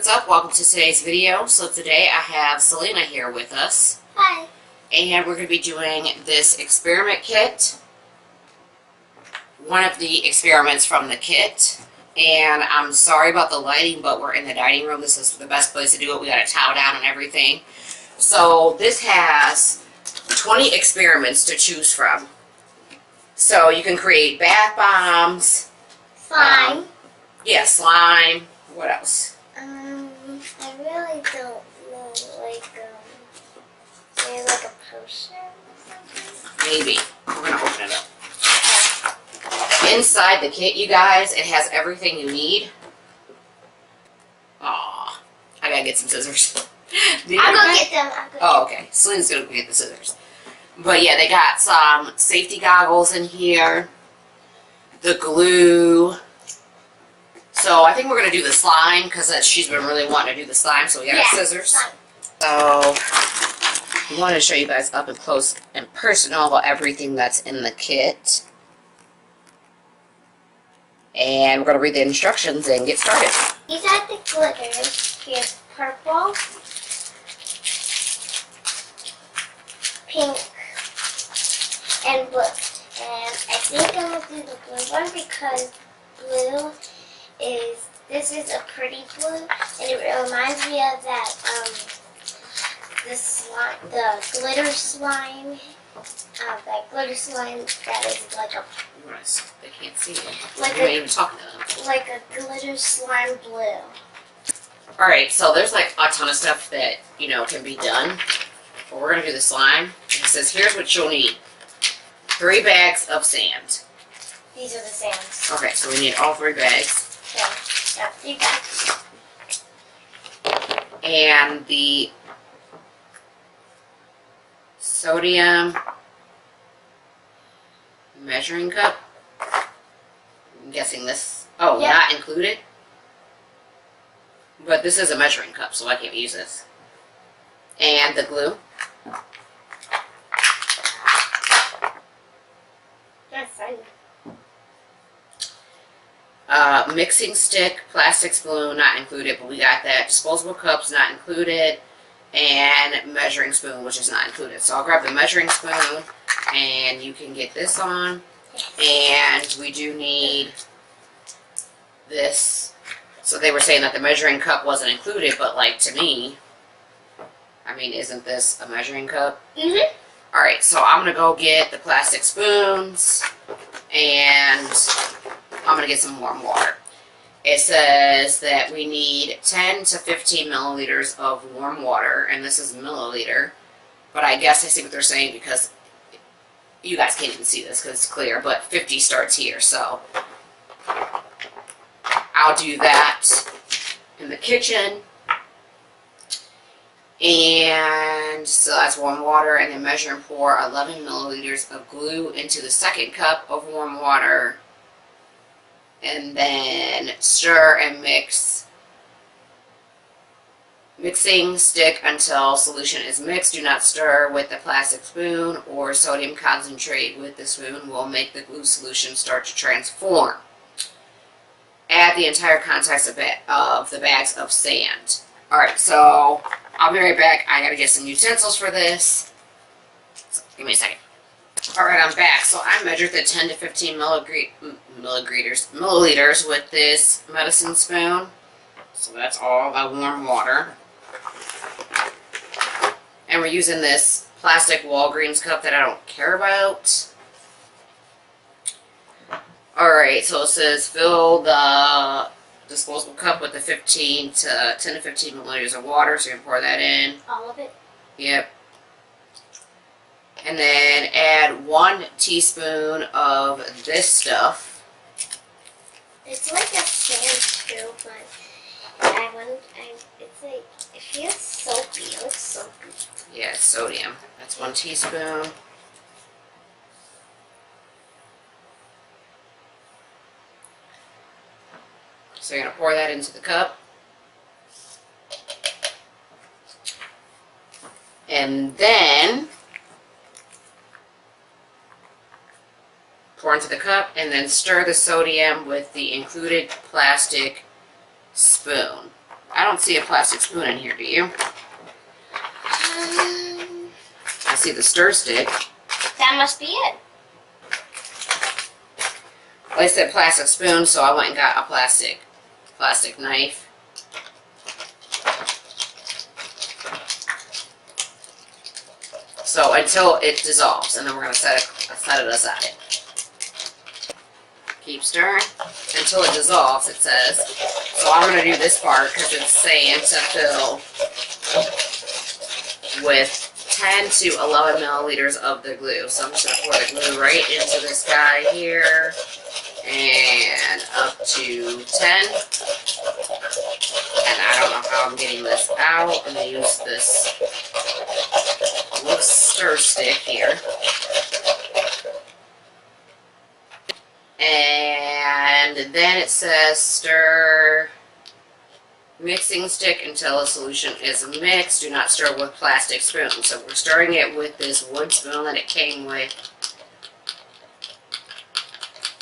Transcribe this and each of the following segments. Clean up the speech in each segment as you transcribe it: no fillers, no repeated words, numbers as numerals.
up? Welcome to today's video. So today I have Saleena here with us. Hi. And we're going to be doing this experiment kit. One of the experiments from the kit. And I'm sorry about the lighting, but we're in the dining room. This is the best place to do it. We got a towel down and everything. So this has 20 experiments to choose from. So you can create bath bombs. Slime. Yeah, slime. What else? I really don't know. Maybe like a potion or something? Maybe. We're going to open it up. Inside the kit, you guys, it has everything you need. Aw. I gotta get some scissors. I'll go get them. Oh, okay. Selena's gonna go get the scissors. But yeah, they got some safety goggles in here. The glue. So I think we're going to do the slime because she's been really wanting to do the slime. So we got our scissors. Slime. So I wanted to show you guys up and close and personal about everything that's in the kit. And we're going to read the instructions and get started. These are the glitters. Here's purple, pink, and blue. And I think I'm going to do the blue one because blue this is a pretty blue, and it reminds me of that the slime, the glitter slime, that glitter slime that is like a. They can't see it. Like We're not even talking to them. Like a glitter slime blue. All right, so there's like a ton of stuff that can be done, but we're gonna do the slime. It says here's what you'll need: 3 bags of sand. These are the sands. Okay, so we need all 3 bags. Yeah, 3 bags. And the sodium measuring cup. I'm guessing this. Oh, yeah. Not included. But this is a measuring cup, so I can't use this. And the glue. That's fine. Mixing stick, plastic spoon, not included, but we got that. Disposable cups, not included. And measuring spoon, which is not included. So I'll grab the measuring spoon, and you can get this on. And we do need this. So they were saying that the measuring cup wasn't included, but like to me, I mean, isn't this a measuring cup? Mm-hmm. Alright, so I'm going to go get the plastic spoons, and I'm going to get some warm water. It says that we need 10 to 15 milliliters of warm water, and this is milliliter, but I guess I see what they're saying because you guys can't even see this because it's clear, but 50 starts here, so I'll do that in the kitchen. And so that's warm water, and then measure and pour 11 milliliters of glue into the second cup of warm water. And then stir and mix. Mixing stick until solution is mixed. Do not stir with the plastic spoon or sodium concentrate with the spoon will make the glue solution start to transform. Add the entire contents of the bags of sand. Alright, so I'll be right back. I gotta get some utensils for this. So, give me a second. Alright, I'm back. So I measured the 10 to 15 milliliters with this medicine spoon. So that's all the warm water. And we're using this plastic Walgreens cup that I don't care about. Alright, so it says fill the disposable cup with the 10 to 15 milliliters of water. So you can pour that in. All of it? Yep. And then add 1 teaspoon of this stuff. It's like a sand too, but it's like, it feels soapy. It looks soapy. Yeah, sodium. That's 1 teaspoon. So you're going to pour that into the cup. And then pour into the cup, and then stir the sodium with the included plastic spoon. I don't see a plastic spoon in here, do you? I see the stir stick. That must be it. Well, I said plastic spoon, so I went and got a plastic knife. So until it dissolves, and then we're going to set it aside. Keep stirring until it dissolves, it says. So I'm going to do this part because it's saying to fill with 10 to 11 milliliters of the glue. So I'm just going to pour the glue right into this guy here. And up to 10. And I don't know how I'm getting this out. I'm going to use this little stir stick here. And then it says stir mixing stick until a solution is mixed. Do not stir with plastic spoon. So we're stirring it with this wood spoon that it came with.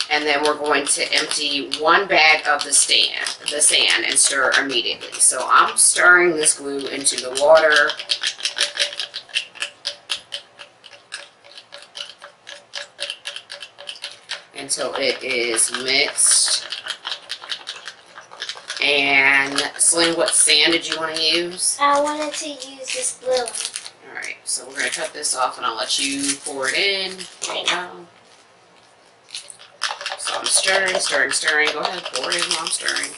And then we're going to empty 1 bag of the sand and stir immediately. So I'm stirring this glue into the water. Until it is mixed. And Saleena, what sand did you want to use? I wanted to use this blue one. Alright, so we're going to cut this off and I'll let you pour it in. There you go. So I'm stirring, stirring, stirring. Go ahead, pour it in while I'm stirring.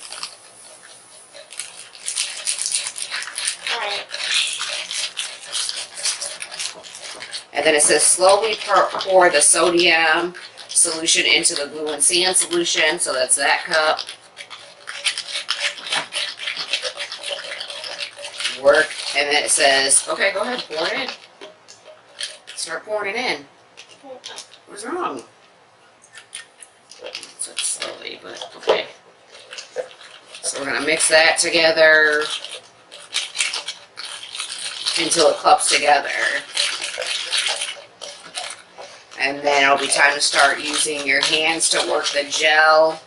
Alright. And then it says slowly pour the sodium solution into the glue and sand solution. So that's that cup. Work. And then it says, okay, go ahead, pour it in. Start pouring it in. What's wrong? So it's slowly, but okay. So we're going to mix that together until it clumps together. And then it'll be time to start using your hands to work the gel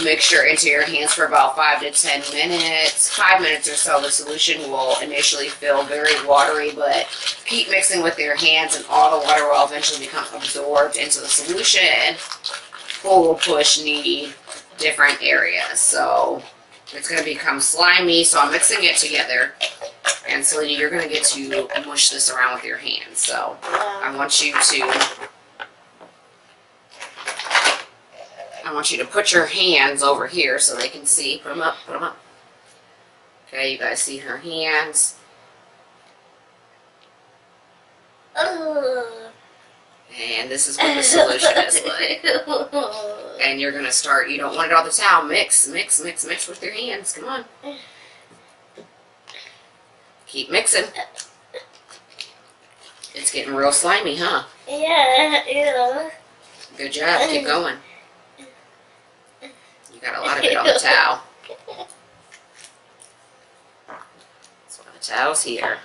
mixture into your hands for about 5 to 10 minutes. 5 minutes or so, the solution will initially feel very watery, but keep mixing with your hands and all the water will eventually become absorbed into the solution. Pull, push, knead different areas. So it's going to become slimy, so I'm mixing it together. And Saleena, you're going to get to mush this around with your hands. So I want you to put your hands over here so they can see. Put them up, put them up. Okay, you guys see her hands. And this is what the solution is like. And you're going to start, you don't want it all the towel. Mix, mix, mix, mix with your hands. Come on. Keep mixing. It's getting real slimy, huh? Yeah. Good job. Keep going. You got a lot of it on the towel. So the towel's here.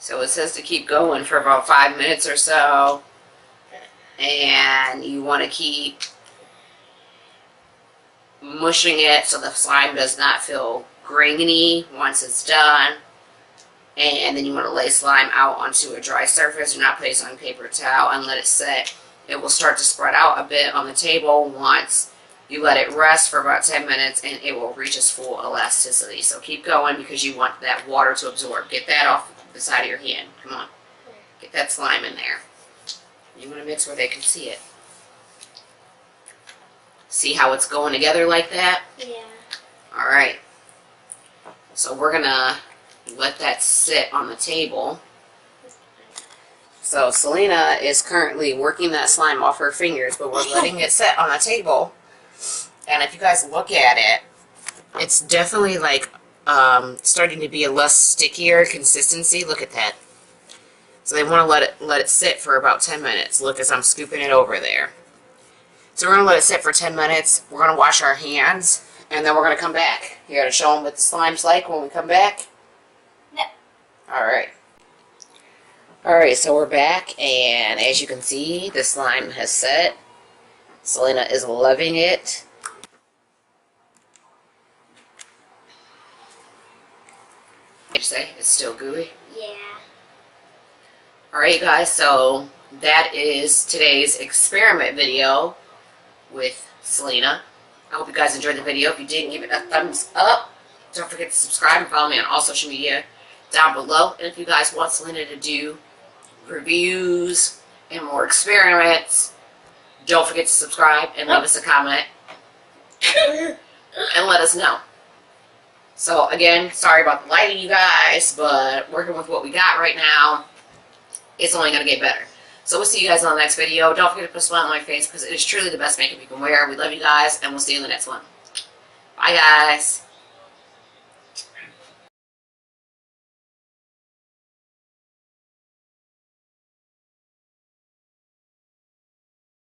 So it says to keep going for about 5 minutes or so. And you want to keep mushing it so the slime does not feel grainy once it's done. And then you want to lay slime out onto a dry surface. Do not place on paper towel and let it set. It will start to spread out a bit on the table once you let it rest for about 10 minutes, and it will reach its full elasticity. So keep going because you want that water to absorb. Get that off the side of your hand. Come on. Get that slime in there. You want to mix where they can see it. See how it's going together like that? Yeah. Alright. So we're going to let that sit on the table. So Saleena is currently working that slime off her fingers, but we're letting it sit on the table. And if you guys look at it, it's definitely like starting to be a less stickier consistency. Look at that. So they want to let it sit for about 10 minutes. Look as I'm scooping it over there. So we're going to let it sit for 10 minutes. We're going to wash our hands, and then we're going to come back. You got to show them what the slime's like when we come back? No. Alright. Alright, so we're back, and as you can see, the slime has set. Saleena is loving it. What did you say? It's still gooey? Yeah. Alright guys, so that is today's experiment video with Saleena. I hope you guys enjoyed the video. If you did, give it a thumbs up. Don't forget to subscribe and follow me on all social media down below. And if you guys want Saleena to do reviews and more experiments, don't forget to subscribe and leave us a comment and let us know. So again, sorry about the lighting, you guys, but working with what we got right now, it's only going to get better. So we'll see you guys on the next video. Don't forget to put a smile on my face because it is truly the best makeup you can wear. We love you guys, and we'll see you in the next one. Bye, guys.